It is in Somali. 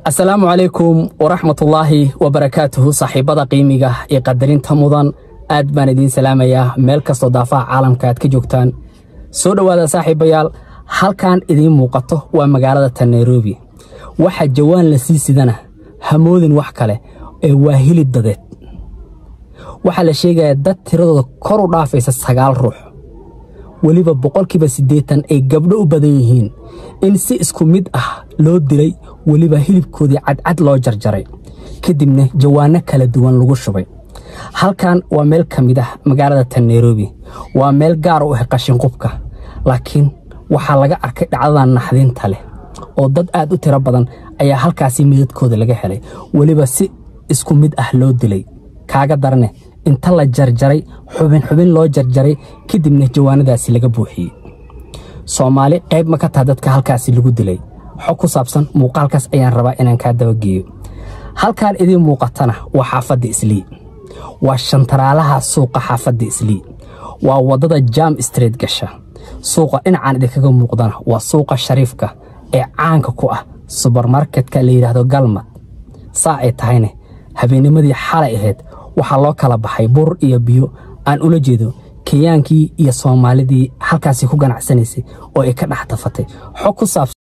السلام عليكم ورحمة الله وبركاته. صاحبة قيمة قدرين تمضان أدبان دين سلامية ملك صدافة عالم كاد كجوكتان سودا وهذا صاحب يال هل كان إذين موقته ومقالة نيروبي واحد جوان لسيسي دنا همودن وحكاله واهيل الدادت وحال الشيء داد ترد كورو دافيس السقال روح waliba boqolkiiba 80 ay gabdho u badan yihiin in si isku mid ah loo dilay waliba hilibkoodii cadcad loo jarjaray kadibna jawaano kala duwan lagu shubay halkan waa meel kamid ah magaalada Nairobi waa meel gaar u ah qashin qubka laakiin waxa laga arkay dhacdadan naxdinta leh oo dad aad u tiro badan ayaa halkaasi midadkooda laga helay waliba si isku mid ah loo dilay kaaga darne inta la jarjaray xubin loo jarjaray kadibna jawaanadaasi laga buuxiyay Soomaali qayb ma ka tahay dadka halkaasi lagu dilay xog ku saabsan muuqaalkaas ayaan rabaa inaan ka dabageeyo halkaan idin muuqatana waa xaafadda Islii waa shantaraalaha suuqa xaafadda Islii waa wadada Jam Street gasha suuqa dhinacaan idinkaga muuqdana waa suuqa Shariifka ee caanka ku ah supermarketka la yiraahdo Galmad saacay tahayne habeennimadii xalay ahayd waxa loo kala baxay bur iyo biyo aan ula jeedo Kenyaankii iyo Soomaalidii halkaasi ku ganacsanaysay oo ay ka dhaxtafatay xog ku saabsan